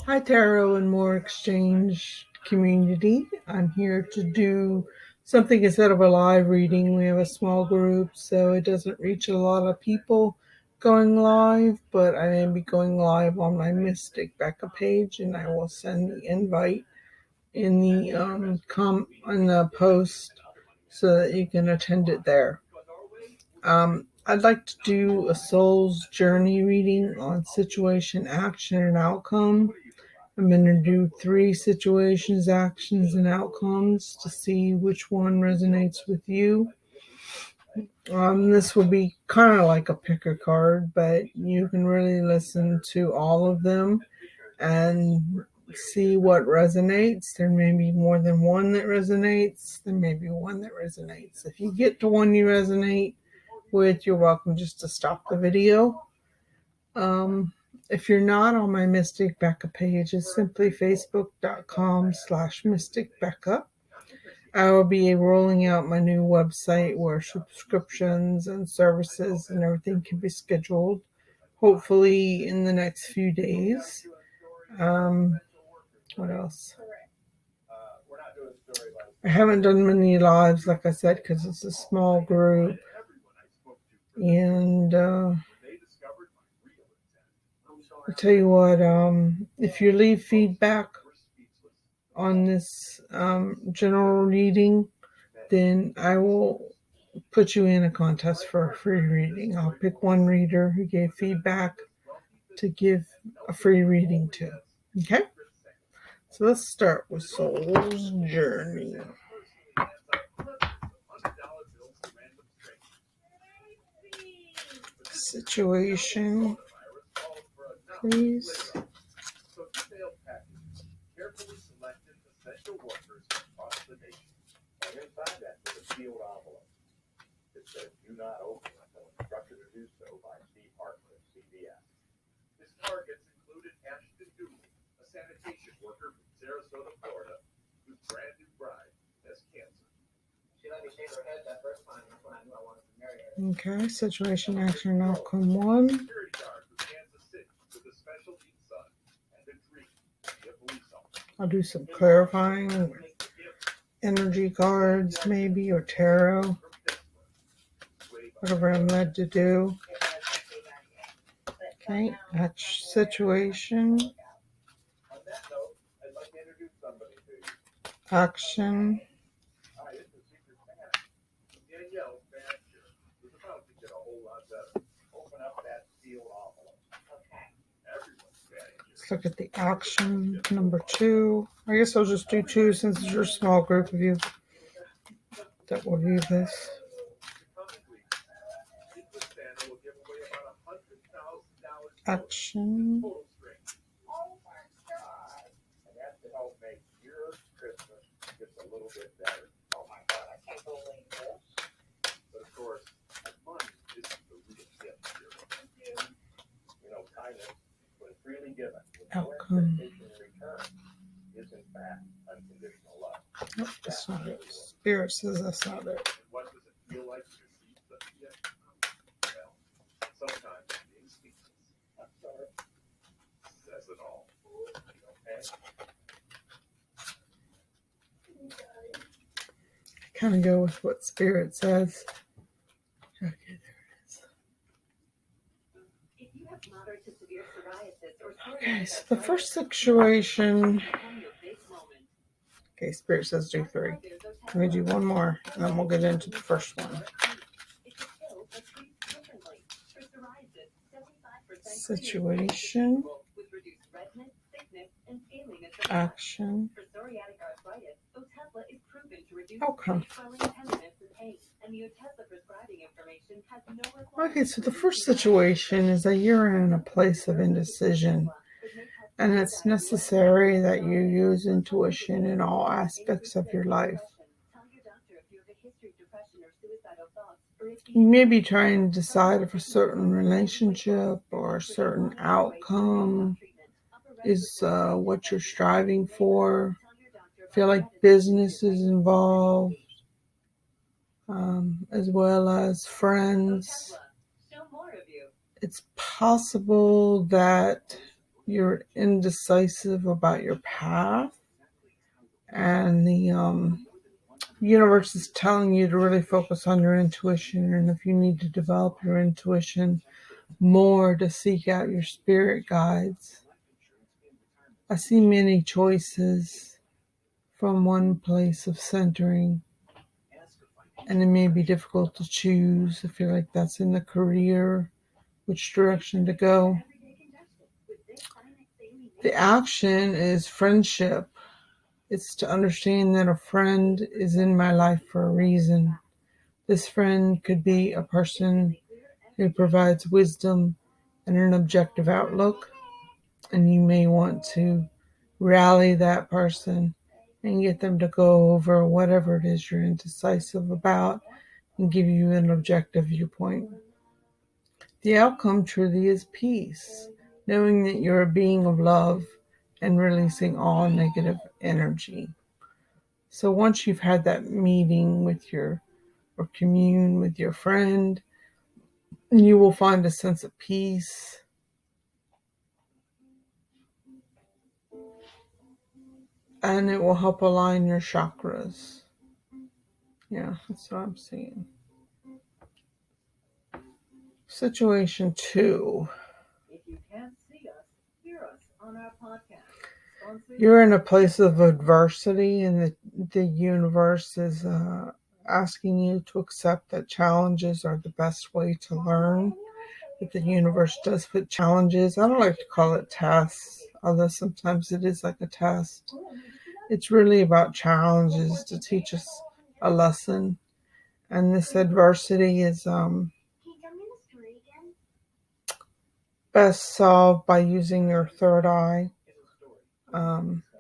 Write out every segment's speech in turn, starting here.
Hi, Tarot and More Exchange community. I'm here to do something instead of a live reading. We have a small group, so it doesn't reach a lot of people going live, but I may be going live on my Mystic Becca page, and I will send the invite in the in the post so that you can attend it there. I'd like to do a soul's journey reading on situation, action, and outcome. I'm going to do 3 situations, actions, and outcomes to see which one resonates with you. This will be kind of like a picker card, but you can really listen to all of them and see what resonates. There may be more than one that resonates. There may be one that resonates. If you get to one you resonate with, you're welcome just to stop the video. If you're not on my Mystic Becca page, it's simply facebook.com/Mystic Becca. I will be rolling out my new website where subscriptions and services and everything can be scheduled, hopefully in the next few days. What else? I haven't done many lives, like I said, because it's a small group. And I'll tell you what, if you leave feedback on this general reading, then I will put you in a contest for a free reading. I'll pick one reader who gave feedback to give a free reading to. Okay? So let's start with Soul's Journey. Situation, please. Carefully selected essential workers across the nation. And inside that is a sealed envelope. It says, "Do not open until instructed to do so by Steve Hartman of CBS." This card gets included Ashton Dooley, a sanitation worker from Sarasota, Florida, whose brand new bride has cancer. She let me shave her head that first time. That's when I knew I wanted to marry her. Okay, situation, action, outcome 1. Security guard from Kansas City with a special needs son and a dream to be a police officer. I'll do some clarifying with energy cards, maybe, or tarot. Whatever I'm led to do. Okay, that's situation. On that note, I'd like to introduce somebody to you. Action. Hi, this is Secret Santa. Danielle Baxter is about to get a whole lot better. Open up that sealed envelope. Okay. Everyone's getting you. Let's look at the action number 2. I guess I'll just do 2 since it's your small group of you that will view this. Secret Santa will give away about $100,000 Action. total strength. Oh my God. And that's to help make your Christmas just a little bit better. Oh my God, I can't believe this. But of course, money isn't the real gift here. You know, kindness, when freely given, with no Outcome. expectation in return, is in fact unconditional love. Nope, that's not it. Spirit says that's not it. And what does it feel like to receive such a gift? Well, sometimes being speechless. I'm sorry. Says it all. Okay? Kind of go with what Spirit says. Okay, there it is. If you have moderate to severe psoriasis or Okay, so the first situation. Okay, Spirit says do 3. Let me do one more, and then we'll get into the first one. Situation. Action. Outcome. Okay, so the first situation is that you're in a place of indecision, and it's necessary that you use intuition in all aspects of your life. You may be trying to decide if a certain relationship or a certain outcome is what you're striving for. Feel like business is involved, as well as friends. It's possible that you're indecisive about your path, and the universe is telling you to really focus on your intuition. And if you need to develop your intuition more, to seek out your spirit guides. I see many choices from one place of centering, and it may be difficult to choose. I feel like that's in the career, which direction to go. The action is friendship. It's to understand that a friend is in my life for a reason. This friend could be a person who provides wisdom and an objective outlook, and you may want to rally that person and get them to go over whatever it is you're indecisive about and give you an objective viewpoint. The outcome truly is peace, knowing that you're a being of love and releasing all negative energy. So once you've had that meeting with your or commune with your friend, you will find a sense of peace, and it will help align your chakras. Yeah, that's what I'm seeing. Situation 2. If you can't see us, hear us on our podcast. You're in a place of adversity, and the universe is asking you to accept that challenges are the best way to learn. That the universe does put challenges. I don't like to call it tests, although sometimes it is like a test. It's really about challenges to teach us a lesson. And this adversity is best solved by using your third eye,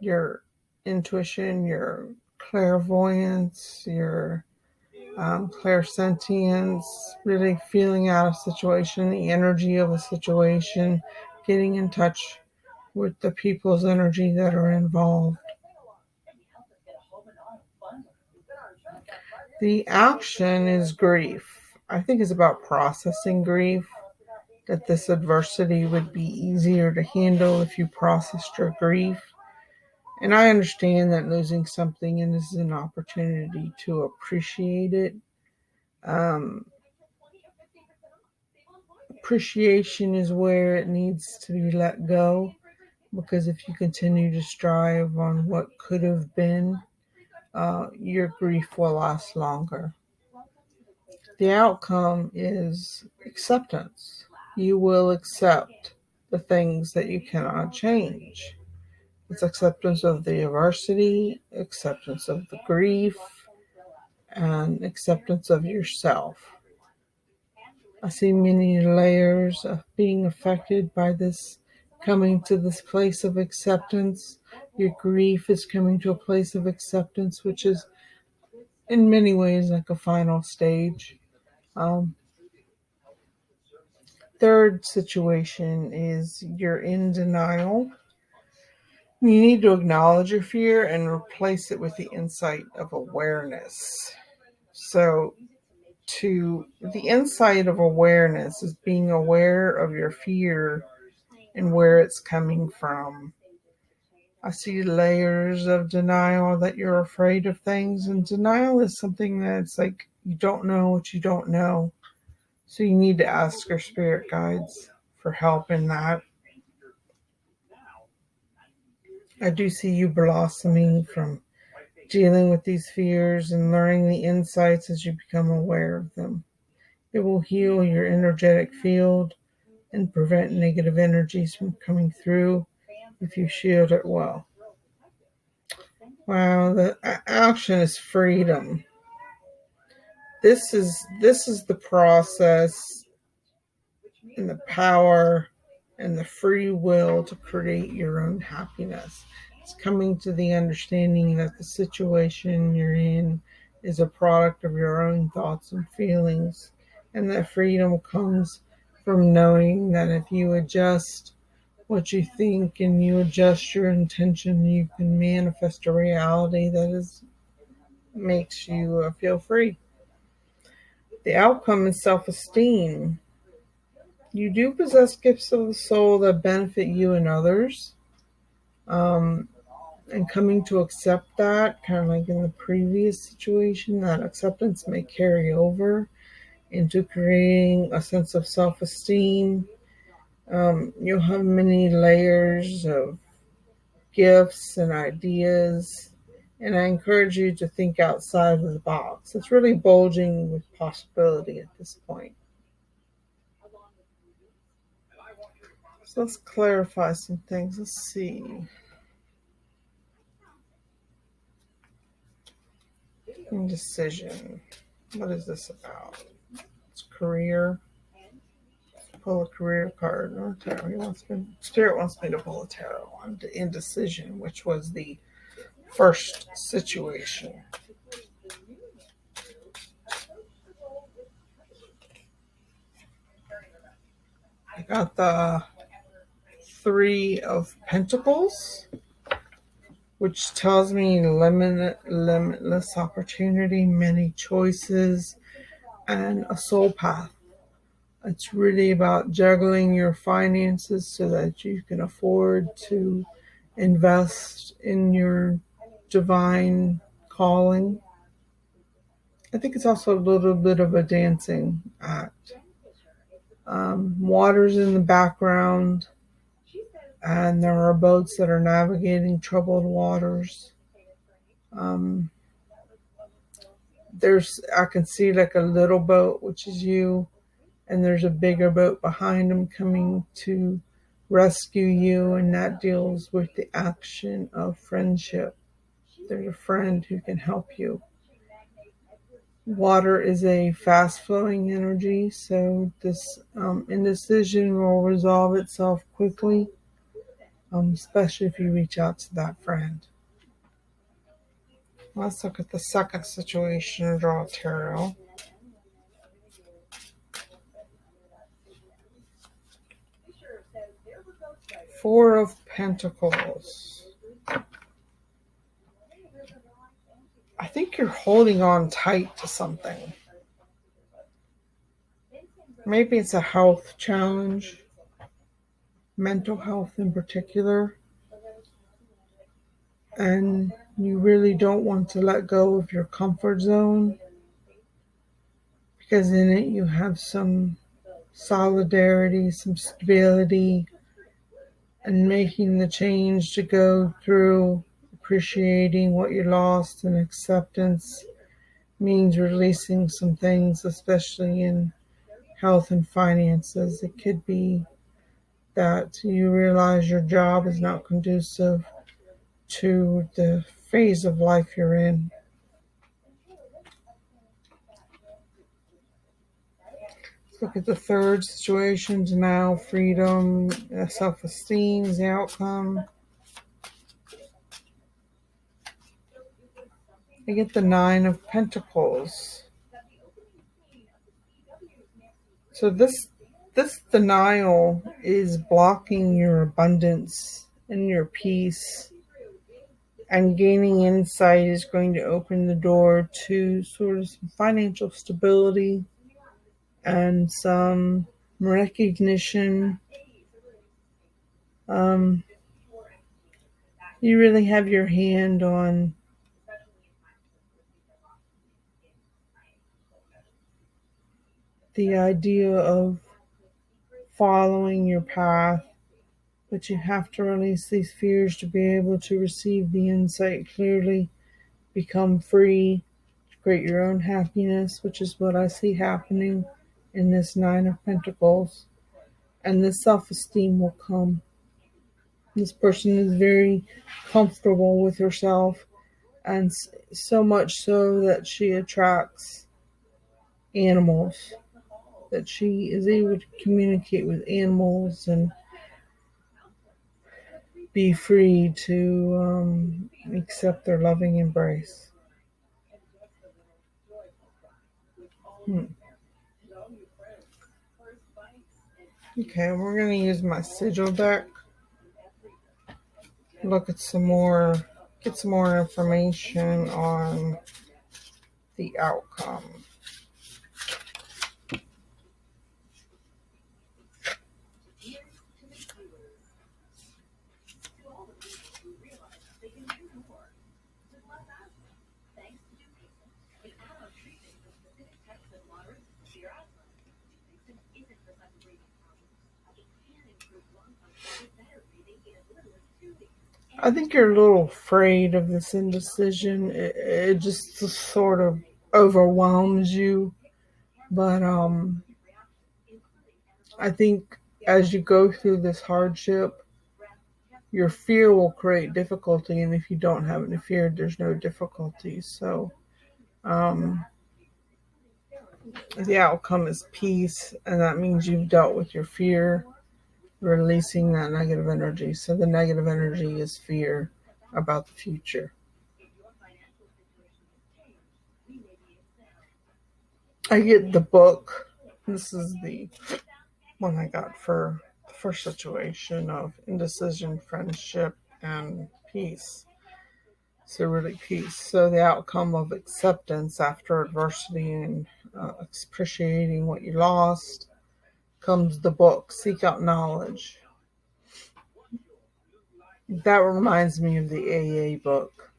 your intuition, your clairvoyance, your clairsentience, really feeling out a situation, the energy of a situation, getting in touch with the people's energy that are involved. The action is grief. I think it's about processing grief, that this adversity would be easier to handle if you processed your grief. And I understand that losing something and this is an opportunity to appreciate it. Um, Appreciation is where it needs to be let go, because if you continue to strive on what could have been, your grief will last longer. The outcome is acceptance. You will accept the things that you cannot change. It's acceptance of the adversity, acceptance of the grief, and acceptance of yourself. I see many layers of being affected by this, coming to this place of acceptance. Your grief is coming to a place of acceptance, which is in many ways like a final stage. Um, Third situation is you're in denial. You need to acknowledge your fear and replace it with the insight of awareness. So, to the insight of awareness is being aware of your fear and where it's coming from. I see layers of denial, that you're afraid of things, and denial is something that's like you don't know what you don't know. So you need to ask your spirit guides for help in that. I do see you blossoming from dealing with these fears and learning the insights as you become aware of them. It will heal your energetic field and prevent negative energies from coming through if you shield it well. Wow, the action is freedom. This is the process and the power and the free will to create your own happiness. It's coming to the understanding that the situation you're in is a product of your own thoughts and feelings, and that freedom comes from knowing that if you adjust what you think and you adjust your intention, you can manifest a reality that is makes you feel free. The outcome is self-esteem. You do possess gifts of the soul that benefit you and others. Um, and coming to accept that, kind of like in the previous situation, that acceptance may carry over into creating a sense of self esteem. You'll have many layers of gifts and ideas, and I encourage you to think outside of the box. It's really bulging with possibility at this point. So let's clarify some things. Let's see. Indecision. What is this about? It's career. Pull a career card. Or tarot. Spirit wants me to pull a tarot on the indecision, which was the first situation. I got the Three of Pentacles, which tells me limitless opportunity, many choices, and a soul path. It's really about juggling your finances so that you can afford to invest in your divine calling. I think it's also a little bit of a dancing act. Water's in the background, and there are boats that are navigating troubled waters. Um, I can see like a little boat, which is you, and there's a bigger boat behind them coming to rescue you, and that deals with the action of friendship. There's a friend who can help you. Water is a fast flowing energy, so this indecision will resolve itself quickly, especially if you reach out to that friend. Let's look at the second situation and draw a tarot. Four of Pentacles. I think you're holding on tight to something. Maybe it's a health challenge, mental health in particular, and you really don't want to let go of your comfort zone because in it you have some solidarity, some stability, and making the change to go through appreciating what you lost, and acceptance means releasing some things, especially in health and finances. It could be that you realize your job is not conducive to the phase of life you're in. Let's look at the third situations now. Freedom, self-esteem is the outcome. I get the Nine of Pentacles. So this denial is blocking your abundance and your peace, and gaining insight is going to open the door to sort of some financial stability and some recognition. Um, you really have your hand on the idea of following your path, but you have to release these fears to be able to receive the insight clearly, become free, create your own happiness, which is what I see happening in this Nine of Pentacles. And this self-esteem will come. This person is very comfortable with herself, and so much so that she attracts animals, that she is able to communicate with animals and be free to accept their loving embrace. Okay, we're going to use my sigil deck. Look at some more, get some more information on the outcome. Thanks to Jason, an add-on treatment for specific types of moderate to severe asthma. Jason isn't for sudden breathing problems. It can improve lung function with better breathing in as little as 2 weeks. I think you're a little afraid of this indecision. It just sort of overwhelms you. But I think as you go through this hardship, your fear will create difficulty, and if you don't have any fear, there's no difficulty. So um, the outcome is peace, and that means you've dealt with your fear, releasing that negative energy. So the negative energy is fear about the future. I get the book. This is the one I got for the first situation of indecision, friendship, and peace. So really peace. So the outcome of acceptance after adversity and appreciating what you lost comes the book, Seek Out Knowledge. That reminds me of the AA book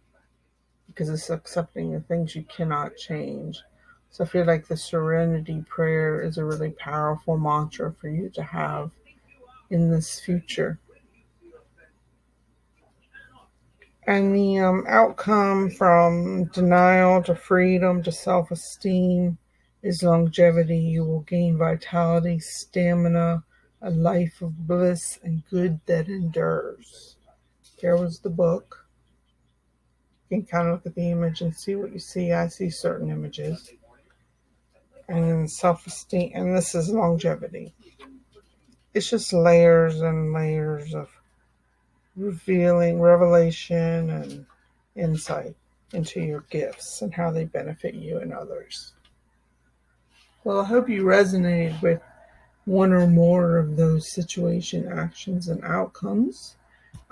because it's accepting the things you cannot change. So I feel like the serenity prayer is a really powerful mantra for you to have in this future. And the outcome from denial to freedom to self esteem is longevity. You will gain vitality, stamina, a life of bliss, and good that endures. There was the book. You can kind of look at the image and see what you see. I see certain images. And then self esteem, and this is longevity. It's just layers and layers of revealing revelation and insight into your gifts and how they benefit you and others. Well, I hope you resonated with one or more of those situation actions and outcomes.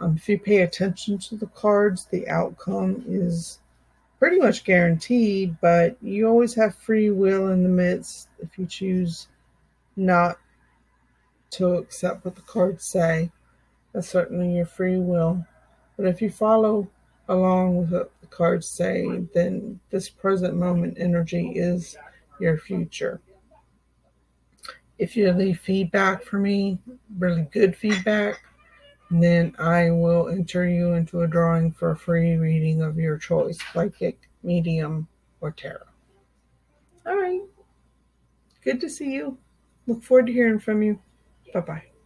If you pay attention to the cards, the outcome is pretty much guaranteed, but you always have free will in the midst if you choose not to accept what the cards say. That's certainly your free will. But if you follow along with what the cards say, then this present moment energy is your future. If you leave feedback for me, really good feedback, then I will enter you into a drawing for a free reading of your choice, psychic, medium, or tarot. All right. Good to see you. Look forward to hearing from you. Bye bye.